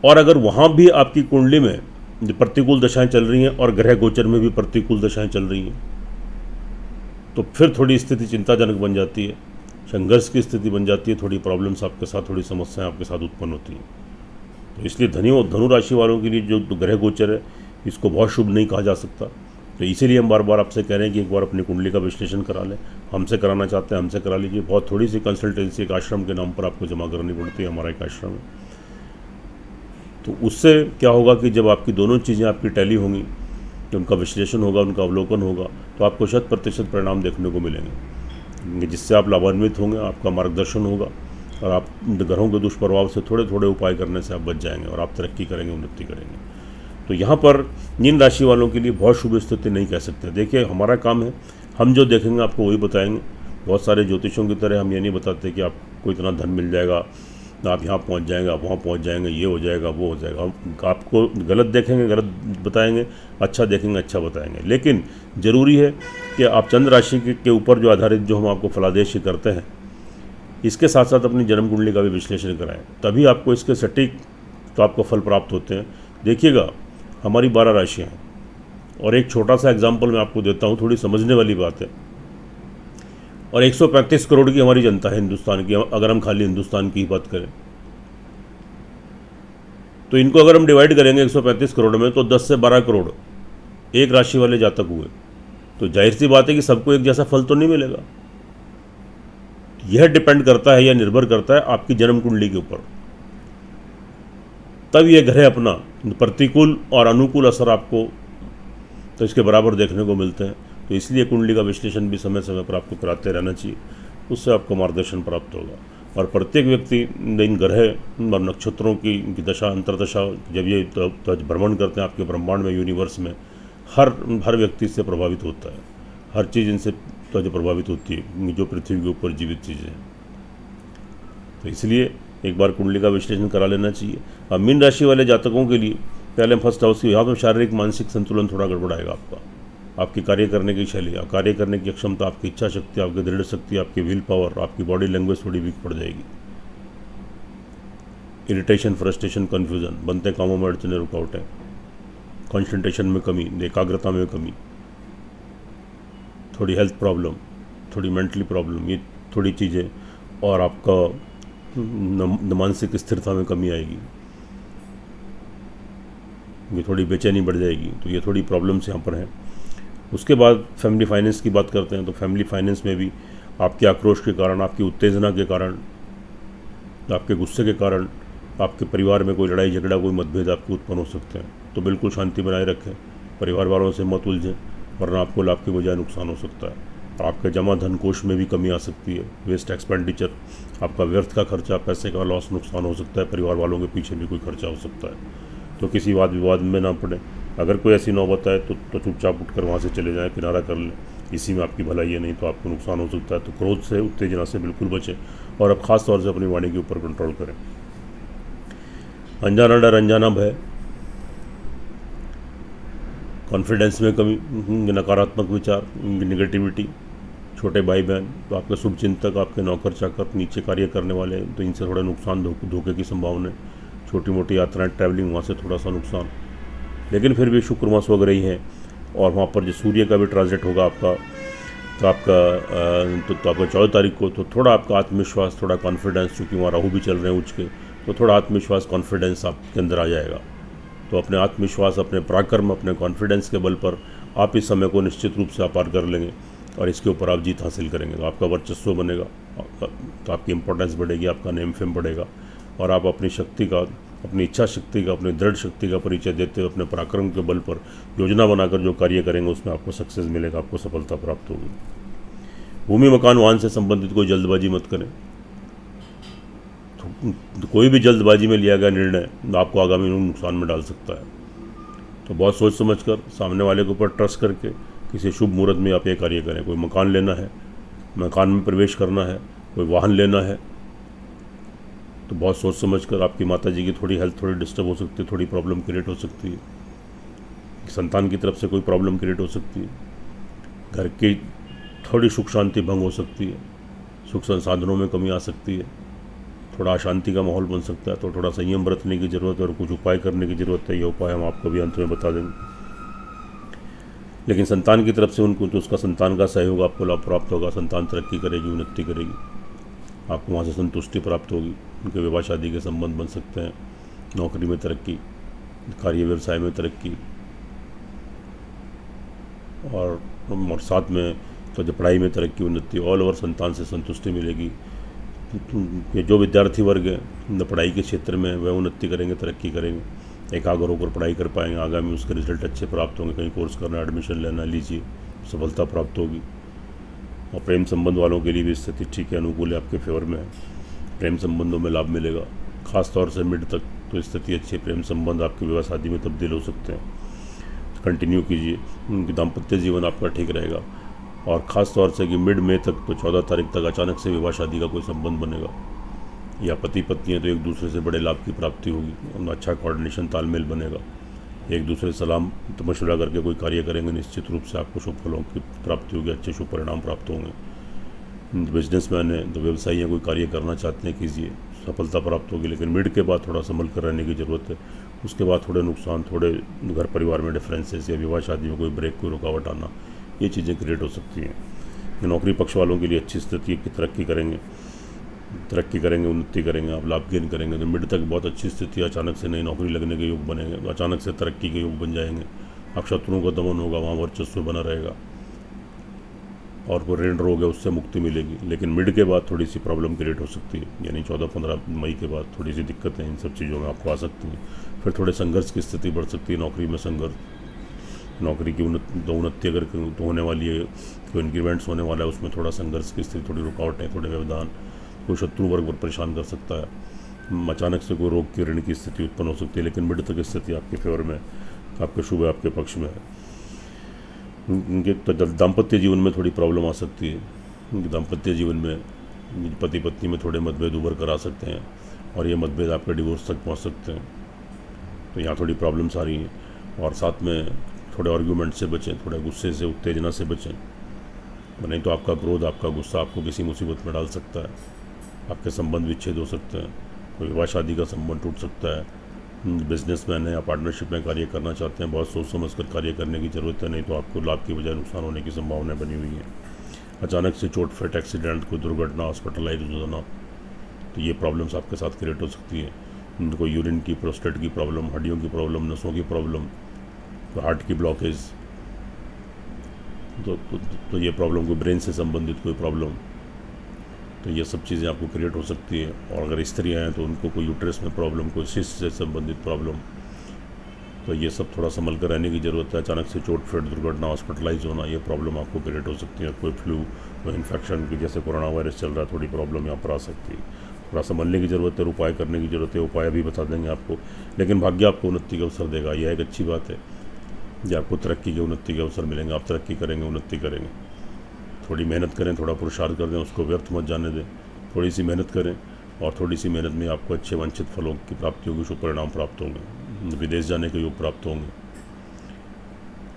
और अगर वहाँ भी आपकी कुंडली में जो प्रतिकूल दशाएं चल रही हैं और ग्रह गोचर में भी प्रतिकूल दशाएं चल रही हैं, तो फिर थोड़ी स्थिति चिंताजनक बन जाती है, संघर्ष की स्थिति बन जाती है, थोड़ी प्रॉब्लम्स आपके साथ, थोड़ी समस्याएं आपके साथ उत्पन्न होती हैं। तो इसलिए धनु राशि वालों के लिए जो ग्रह गोचर है इसको बहुत शुभ नहीं कहा जा सकता। तो इसीलिए हम बार बार आपसे कह रहे हैं कि एक बार अपनी कुंडली का विश्लेषण करा लें। हमसे कराना चाहते हैं हमसे करा लीजिए। बहुत थोड़ी सी कंसल्टेंसी एक आश्रम के नाम पर आपको जमा करनी पड़ती है, हमारा एक आश्रम है। तो उससे क्या होगा कि जब आपकी दोनों चीज़ें आपकी टैली होंगी, कि उनका विश्लेषण होगा, उनका अवलोकन होगा, तो आपको 100% परिणाम देखने को मिलेंगे, जिससे आप लाभान्वित होंगे, आपका मार्गदर्शन होगा और आप ग्रहों के दुष्प्रभाव से थोड़े थोड़े उपाय करने से आप बच जाएंगे और आप तरक्की करेंगे, उन्नति करेंगे। तो यहाँ पर मीन राशि वालों के लिए बहुत शुभ स्थिति नहीं कह सकते। देखिए, हमारा काम है, हम जो देखेंगे आपको वही बताएंगे। बहुत सारे ज्योतिषों की तरह हम ये नहीं बताते कि आपको इतना धन मिल जाएगा, आप यहाँ पहुँच जाएंगे, आप वहाँ पहुँच जाएंगे, ये हो जाएगा, वो हो जाएगा। हम आपको गलत देखेंगे गलत बताएंगे, अच्छा देखेंगे अच्छा बताएंगे। लेकिन ज़रूरी है कि आप चंद्र राशि के ऊपर जो आधारित जो हम आपको फलादेश करते हैं, इसके साथ साथ अपनी जन्म कुंडली का भी विश्लेषण कराएं, तभी आपको इसके सटीक तो आपको फल प्राप्त होते हैं। देखिएगा, हमारी 12 राशियाँ हैं और एक छोटा सा एग्जाम्पल मैं आपको देता हूँ, थोड़ी समझने वाली बात है। और 135 करोड़ की हमारी जनता है हिंदुस्तान की, अगर हम खाली हिंदुस्तान की ही बात करें तो इनको अगर हम डिवाइड करेंगे 135 करोड़ में, तो 10 से 12 करोड़ एक राशि वाले जातक हुए। तो जाहिर सी बात है कि सबको एक जैसा फल तो नहीं मिलेगा। यह डिपेंड करता है या निर्भर करता है आपकी जन्म कुंडली के ऊपर। तब ये ग्रह अपना प्रतिकूल और अनुकूल असर आपको तो इसके बराबर देखने को मिलते हैं। तो इसलिए कुंडली का विश्लेषण भी समय समय पर आपको कराते रहना चाहिए, उससे आपको मार्गदर्शन प्राप्त होगा। और प्रत्येक व्यक्ति इन ग्रह और नक्षत्रों की दशा अंतर्दशा जब ये भ्रमण करते हैं आपके ब्रह्मांड में, यूनिवर्स में, हर व्यक्ति से प्रभावित होता है। हर चीज़ इनसे जो प्रभावित होती है, जो पृथ्वी के ऊपर जीवित चीज़ें हैं। तो इसलिए एक बार कुंडली का विश्लेषण करा लेना चाहिए। अब मीन राशि वाले जातकों के लिए पहले फर्स्ट हाउस की यहाँ पर शारीरिक मानसिक संतुलन थोड़ा गड़बड़ाएगा आपका। आपकी कार्य करने की शैली, कार्य करने की क्षमता, आपकी इच्छा शक्ति, आपकी दृढ़ शक्ति, आपकी विल पावर, आपकी बॉडी लैंग्वेज थोड़ी वीक पड़ जाएगी। इरिटेशन, फ्रस्ट्रेशन, कन्फ्यूजन, बनते कामों में अड़चने, रुकावटें, कॉन्सेंट्रेशन में कमी, एकाग्रता में कमी, थोड़ी हेल्थ प्रॉब्लम, थोड़ी मेंटली प्रॉब्लम, ये थोड़ी चीज़ें, और आपका मानसिक स्थिरता में कमी आएगी, ये थोड़ी बेचैनी बढ़ जाएगी। तो ये थोड़ी प्रॉब्लम्स यहाँ पर हैं। उसके बाद फैमिली फाइनेंस की बात करते हैं, तो फैमिली फाइनेंस में भी आपके आक्रोश के कारण, आपकी उत्तेजना के कारण, आपके गुस्से के कारण आपके परिवार में कोई लड़ाई झगड़ा, कोई मतभेद आपको उत्पन्न हो सकते हैं। तो बिल्कुल शांति बनाए रखें, परिवार वालों से मत उलझें, वरना आपको लाभ के बजाय नुकसान हो सकता है। आपके जमा धन कोष में भी कमी आ सकती है। वेस्ट एक्सपेंडिचर, आपका व्यर्थ का खर्चा, पैसे का लॉस, नुकसान हो सकता है। परिवार वालों के पीछे भी कोई खर्चा हो सकता है। तो किसी वाद विवाद में ना पड़े। अगर कोई ऐसी नौबत आए तो चुपचाप उठकर वहाँ से चले जाएं, किनारा कर लें। इसी में आपकी भलाई है, नहीं तो आपको नुकसान हो सकता है। तो क्रोध से, उत्तेजना से बिल्कुल बचें और अब ख़ास तौर से अपनी वाणी के ऊपर कंट्रोल करें। अनजाना डर, अनजाना भय, कॉन्फिडेंस में कमी, नकारात्मक विचार, नेगेटिविटी, छोटे भाई बहन, तो आपके शुभ चिंतक, आपके नौकर चाकर, नीचे कार्य करने वाले, तो इनसे थोड़ा नुकसान, धोखे की संभावना, छोटी मोटी यात्राएं, ट्रैवलिंग, वहाँ से थोड़ा सा नुकसान। लेकिन फिर भी शुक्र मास वगैरह ही है और वहाँ पर जो सूर्य का भी ट्रांजिट होगा आपका, तो आपका 14 तारीख को, तो थोड़ा आपका आत्मविश्वास, थोड़ा कॉन्फिडेंस, चूँकि वहाँ राहु भी चल रहे हैं उच्च के, तो थोड़ा आत्मविश्वास, कॉन्फिडेंस आपके अंदर आ जाएगा। तो अपने आत्मविश्वास, अपने पराक्रम, अपने कॉन्फिडेंस के बल पर आप इस समय को निश्चित रूप से पार कर लेंगे और इसके ऊपर आप जीत हासिल करेंगे। तो आपका वर्चस्व बनेगा, तो आपकी इंपॉर्टेंस बढ़ेगी, आपका नेम फेम बढ़ेगा और आप अपनी शक्ति का, अपनी इच्छा शक्ति का, अपनी दृढ़ शक्ति का परिचय देते हुए अपने पराक्रम के बल पर योजना बनाकर जो कार्य करेंगे उसमें आपको सक्सेस मिलेगा, आपको सफलता प्राप्त होगी। भूमि, मकान, वाहन से संबंधित कोई जल्दबाजी मत करें। तो कोई भी जल्दबाजी में लिया गया निर्णय आपको आगामी नुकसान में डाल सकता है। तो बहुत सोच समझकर, सामने वाले के ऊपर ट्रस्ट करके किसी शुभ मुहूर्त में आप ये कार्य करें। कोई मकान लेना है, मकान में प्रवेश करना है, कोई वाहन लेना है, तो बहुत सोच समझकर। आपकी माता जी की थोड़ी हेल्थ थोड़ी डिस्टर्ब हो सकती है, थोड़ी प्रॉब्लम क्रिएट हो सकती है, संतान की तरफ से कोई प्रॉब्लम क्रिएट हो सकती है, घर की थोड़ी सुख शांति भंग हो सकती है, सुख संसाधनों में कमी आ सकती है, थोड़ा अशांति का माहौल बन सकता है। तो थोड़ा संयम बरतने की ज़रूरत है और कुछ उपाय करने की ज़रूरत है। ये उपाय हम आपको भी अंत में बता देंगे। लेकिन संतान की तरफ से उनको, तो उसका संतान का सहयोग आपको लाभ प्राप्त होगा, संतान तरक्की करेगी, उन्नति करेगी, आपको वहाँ से संतुष्टि प्राप्त होगी, उनके विवाह शादी के संबंध बन सकते हैं नौकरी में तरक्की, कार्य व्यवसाय में तरक्की, और साथ में तो जब पढ़ाई में तरक्की, उन्नति, ऑल ओवर संतान से संतुष्टि मिलेगी। कि जो विद्यार्थी वर्ग है पढ़ाई के क्षेत्र में वह उन्नति करेंगे, तरक्की करेंगे, एकाग्र होकर पढ़ाई कर पाएंगे, आगामी उसके रिजल्ट अच्छे प्राप्त होंगे। कहीं कोर्स करना, एडमिशन लेना, लीजिए, सफलता प्राप्त होगी। और प्रेम संबंध वालों के लिए भी स्थिति ठीक है, अनुकूल है, आपके फेवर में है। प्रेम संबंधों में लाभ मिलेगा, खास तौर से मिड तक तो स्थिति अच्छी है। प्रेम संबंध आपके विवाह शादी में तब्दील हो सकते हैं, कंटिन्यू कीजिए। दाम्पत्य जीवन आपका ठीक रहेगा। और ख़ास तौर से कि मिड में तक तो 14 तारीख तक अचानक से विवाह शादी का कोई संबंध बनेगा, या पति पत्नी है तो एक दूसरे से बड़े लाभ की प्राप्ति होगी, उनका अच्छा कोऑर्डिनेशन, तालमेल बनेगा। एक दूसरे से सलाह मशवरा करके कोई कार्य करेंगे, निश्चित रूप से आपको शुभ फलों की प्राप्ति होगी, अच्छे शुभ परिणाम प्राप्त होंगे। बिजनेसमैन है तो व्यवसायी है, कोई कार्य करना चाहते हैं, कीजिए, सफलता प्राप्त होगी। लेकिन मिड के बाद थोड़ा संभल कर रहने की ज़रूरत है। उसके बाद थोड़े नुकसान, थोड़े घर परिवार में डिफरेंसेस या विवाह शादी में कोई ब्रेक, कोई रुकावट आना, ये चीज़ें क्रिएट हो सकती हैं। नौकरी पक्ष वालों के लिए अच्छी स्थिति की तरक्की करेंगे, उन्नति करेंगे, आप लाभ गेन करेंगे। तो मिड तक बहुत अच्छी स्थिति, अचानक से नई नौकरी लगने के योग बनेंगे, तो अचानक से तरक्की के योग बन जाएंगे। अब शत्रुओं का दमन होगा, वहाँ वर्चस्व बना रहेगा, और कोई ऋण रोग है उससे मुक्ति मिलेगी। लेकिन मिड के बाद थोड़ी सी प्रॉब्लम क्रिएट हो सकती है, यानी 14-15 मई के बाद थोड़ी सी दिक्कतें इन सब चीज़ों में आपको आ सकती हैं। फिर थोड़े संघर्ष की स्थिति बढ़ सकती है, नौकरी में संघर्ष, नौकरी की उन्नति अगर तो होने वाली है, कोई इंक्रीमेंट्स होने वाला है, उसमें थोड़ा संघर्ष की स्थिति, थोड़ी रुकावटें, थोड़े व्यवधान, कोई शत्रु वर्ग पर परेशान कर सकता है। अचानक से कोई रोग की, ऋण की स्थिति उत्पन्न हो सकती है। लेकिन मिड तक स्थिति आपके फेवर में, आपके शुभ है, आपके पक्ष में है। तो दाम्पत्य जीवन में थोड़ी प्रॉब्लम आ सकती है। दाम्पत्य जीवन में पति पत्नी में थोड़े मतभेद उभर कर आ सकते हैं, और ये मतभेद आपके डिवोर्स तक पहुंच सकते हैं। तो यहाँ थोड़ी प्रॉब्लम्स आ रही हैं। और साथ में थोड़े आर्ग्यूमेंट से बचें, थोड़े गुस्से से, उत्तेजना से बचें, नहीं तो आपका क्रोध, आपका गुस्सा आपको किसी मुसीबत में डाल सकता है। आपके संबंध विच्छेद हो सकते हैं, कोई विवाह शादी का संबंध टूट सकता है। बिजनेसमैन है या पार्टनरशिप में कार्य करना चाहते हैं, बहुत सोच समझ कर कार्य करने की ज़रूरत है, नहीं तो आपको लाभ की बजाय नुकसान होने की संभावना बनी हुई है। अचानक से चोट फेट, एक्सीडेंट, कोई दुर्घटना, हॉस्पिटलाइज हो जाना, तो ये प्रॉब्लम्स आपके साथ क्रिएट हो सकती है। कोई यूरिन की, प्रोस्टेट की प्रॉब्लम, हड्डियों की प्रॉब्लम, नसों की प्रॉब्लम, तो हार्ट की ब्लॉकेज, तो ये प्रॉब्लम, कोई ब्रेन से संबंधित कोई प्रॉब्लम, तो ये सब चीज़ें आपको क्रिएट हो सकती है। और अगर स्त्रियाँ हैं तो उनको कोई यूट्रस में प्रॉब्लम, कोई सिस्ट से संबंधित प्रॉब्लम, तो ये सब थोड़ा संभल कर रहने की ज़रूरत है। अचानक से चोट फेट, दुर्घटना, हॉस्पिटलाइज होना, ये प्रॉब्लम आपको क्रिएट हो सकती है। कोई फ्लू, कोई इन्फेक्शन की, जैसे कोरोना वायरस चल रहा है, थोड़ी प्रॉब्लम यहाँ पर आ सकती है। थोड़ा संभलने की ज़रूरत है, उपाय करने की ज़रूरत है, उपाय भी बता देंगे आपको। लेकिन भाग्य आपको उन्नति का अवसर देगा, यह एक अच्छी बात है कि आपको तरक्की के, उन्नति के अवसर मिलेंगे। आप तरक्की करेंगे, उन्नति करेंगे। थोड़ी मेहनत करें, थोड़ा पुरुषार्थ कर दें, उसको व्यर्थ मत जाने दें। थोड़ी सी मेहनत करें, और थोड़ी सी मेहनत में आपको अच्छे वांछित फलों की प्राप्ति होगी, शुभ परिणाम प्राप्त होंगे, विदेश जाने के योग प्राप्त होंगे।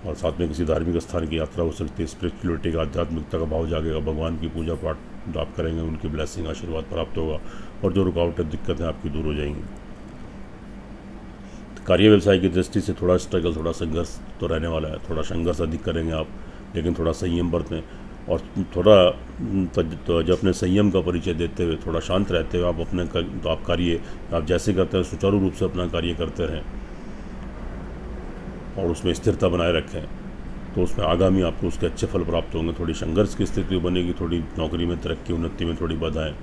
और साथ में किसी धार्मिक स्थान की यात्रा हो सकती है। स्पिरिचुअलिटी का, आध्यात्मिकता का भाव जागेगा। भगवान की पूजा पाठ जो आप करेंगे, उनकी ब्लेसिंग, आशीर्वाद प्राप्त होगा, और जो रुकावटें, दिक्कतें आपकी दूर हो जाएंगी। कार्य व्यवसाय की दृष्टि से थोड़ा स्ट्रगल, थोड़ा संघर्ष तो रहने वाला है। थोड़ा संघर्ष अधिक करेंगे आप, लेकिन थोड़ा संयम बरतें, और थोड़ा तो जब अपने संयम का परिचय देते हुए, थोड़ा शांत रहते हुए आप अपने तो आप कार्य, आप जैसे करते हैं सुचारू रूप से अपना कार्य करते रहें, और उसमें स्थिरता बनाए रखें, तो उसमें आगामी आपको उसके अच्छे फल प्राप्त होंगे। थोड़ी संघर्ष की स्थिति बनेगी, थोड़ी नौकरी में तरक्की, उन्नति में थोड़ी बाधाएं,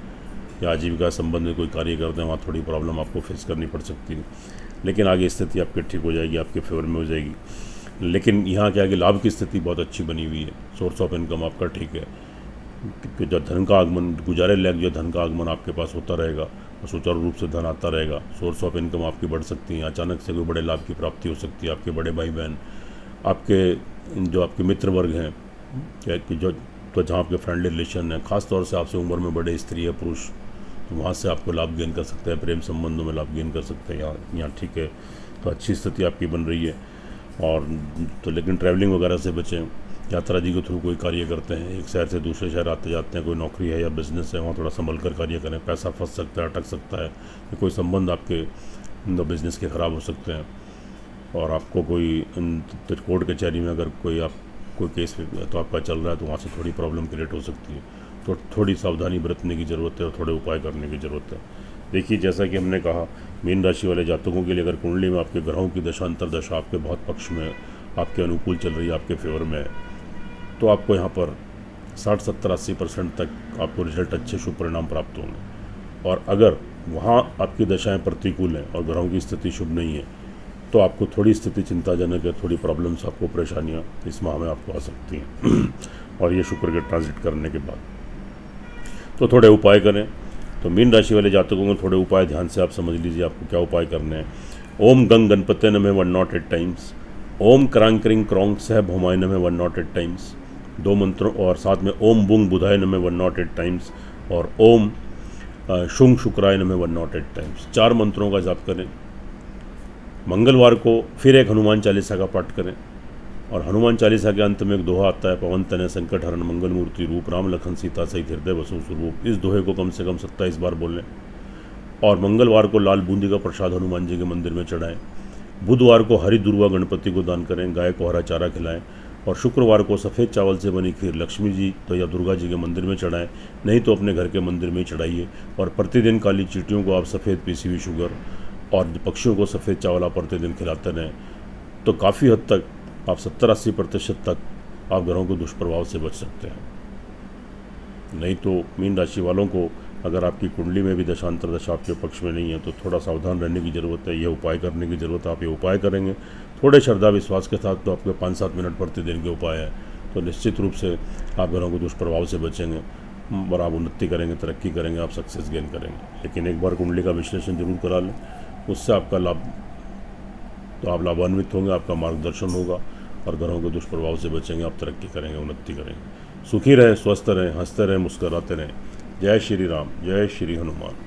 या आजीविका संबंध में कोई कार्य करते हैं, वहाँ थोड़ी प्रॉब्लम आपको फेस करनी पड़ सकती है। लेकिन आगे स्थिति आपकी ठीक हो जाएगी, आपके फेवर में हो जाएगी। लेकिन यहाँ क्या है कि लाभ की स्थिति बहुत अच्छी बनी हुई है। सोर्स ऑफ इनकम आपका ठीक है, कि जब धन का आगमन, गुजारे लायक जो धन का आगमन आपके पास होता रहेगा, और सुचारू रूप से धन आता रहेगा। सोर्स ऑफ इनकम आपकी बढ़ सकती है। अचानक से कोई बड़े लाभ की प्राप्ति हो सकती है। आपके बड़े भाई बहन, आपके जो आपके मित्र वर्ग हैं, कि जो तो जहाँ आपके फ्रेंडली रिलेशन है, ख़ास तौर से आपसे उम्र में बड़े स्त्री या पुरुष, तो वहाँ से आपको लाभ गेन कर सकते हैं। प्रेम संबंधों में लाभ गेन कर सकते हैं। यहाँ ठीक है, तो अच्छी स्थिति आपकी बन रही है। और तो लेकिन ट्रैवलिंग वगैरह से बचें। यात्रा जी के थ्रू कोई कार्य करते हैं, एक शहर से दूसरे शहर आते जाते हैं, कोई नौकरी है या बिजनेस है, वहाँ थोड़ा संभल कर कार्य करें। पैसा फंस सकता है, अटक सकता है, कोई संबंध आपके बिज़नेस के ख़राब हो सकते हैं। और आपको कोई कोर्ट कचहरी में अगर कोई केस तो आपका चल रहा है, तो वहाँ से थोड़ी प्रॉब्लम क्रिएट हो सकती है। तो थोड़ी सावधानी बरतने की ज़रूरत है, और थोड़े उपाय करने की ज़रूरत है। देखिए, जैसा कि हमने कहा, मीन राशि वाले जातकों के लिए अगर कुंडली में आपके ग्रहों की दशा अंतर्दशा आपके बहुत पक्ष में, आपके अनुकूल चल रही है, आपके फेवर में है, तो आपको यहाँ पर 60-70-80% तक आपको रिजल्ट अच्छे शुभ परिणाम प्राप्त होंगे। और अगर वहाँ आपकी दशाएं प्रतिकूल हैं और ग्रहों की स्थिति शुभ नहीं है, तो आपको थोड़ी स्थिति चिंताजनक है, थोड़ी प्रॉब्लम्स, आपको परेशानियाँ इस माह में आपको आ सकती हैं। और ये शुक्र के ट्रांजिट करने के बाद तो थोड़े उपाय करें। तो मीन राशि वाले जातकों में थोड़े उपाय ध्यान से आप समझ लीजिए आपको क्या उपाय करने हैं। ओम गंग गणपते नमः 108 टाइम्स, ओम क्रांग क्रिंग क्रॉन्ग सह भौमाय नमः 108 टाइम्स, 2 मंत्रों, और साथ में ओम बुंग बुधाय नमः 108 टाइम्स और ओम शुंग शुक्राय नमः 108 टाइम्स, 4 मंत्रों का जाप करें। मंगलवार को फिर एक हनुमान चालीसा का पाठ करें, और हनुमान चालीसा के अंत में एक दोहा आता है, पवन तनय संकट हरण मंगल मूर्ति रूप राम लखन सीता सहित हृदय वसु स्वरूप। इस दोहे को कम से कम 27 बार बोल लें। और मंगलवार को लाल बूंदी का प्रसाद हनुमान जी के मंदिर में चढ़ाएं। बुधवार को हरी दुर्वा गणपति को दान करें, गाय को हरा चारा खिलाएं। और शुक्रवार को सफ़ेद चावल से बनी खीर लक्ष्मी जी तो या दुर्गा जी के मंदिर में चढ़ाएं, नहीं तो अपने घर के मंदिर में ही चढ़ाइए। और प्रतिदिन काली चींटियों को आप सफ़ेद पीसी हुई शुगर और पक्षियों को सफ़ेद चावल आप प्रतिदिन खिलाते रहें, तो काफ़ी हद तक आप 70-80% तक आप ग्रहों के दुष्प्रभाव से बच सकते हैं। नहीं तो मीन राशि वालों को अगर आपकी कुंडली में भी दशांतर दशा आपके पक्ष में नहीं है, तो थोड़ा सावधान रहने की ज़रूरत है। ये उपाय करने की ज़रूरत है। आप ये उपाय करेंगे थोड़े श्रद्धा विश्वास के साथ, तो आपके 5-7 मिनट प्रतिदिन के उपाय है, तो निश्चित रूप से आप ग्रहों के दुष्प्रभाव से बचेंगे और आप उन्नति करेंगे, तरक्की करेंगे, आप सक्सेस गेन करेंगे। लेकिन एक बार कुंडली का विश्लेषण जरूर करा लें, उससे आपका लाभ, तो आप लाभान्वित होंगे, आपका मार्गदर्शन होगा और ग्रहों के दुष्प्रभाव से बचेंगे, आप तरक्की करेंगे, उन्नति करेंगे। सुखी रहें, स्वस्थ रहें, हंसते रहें, मुस्कराते रहें। जय श्री राम, जय श्री हनुमान।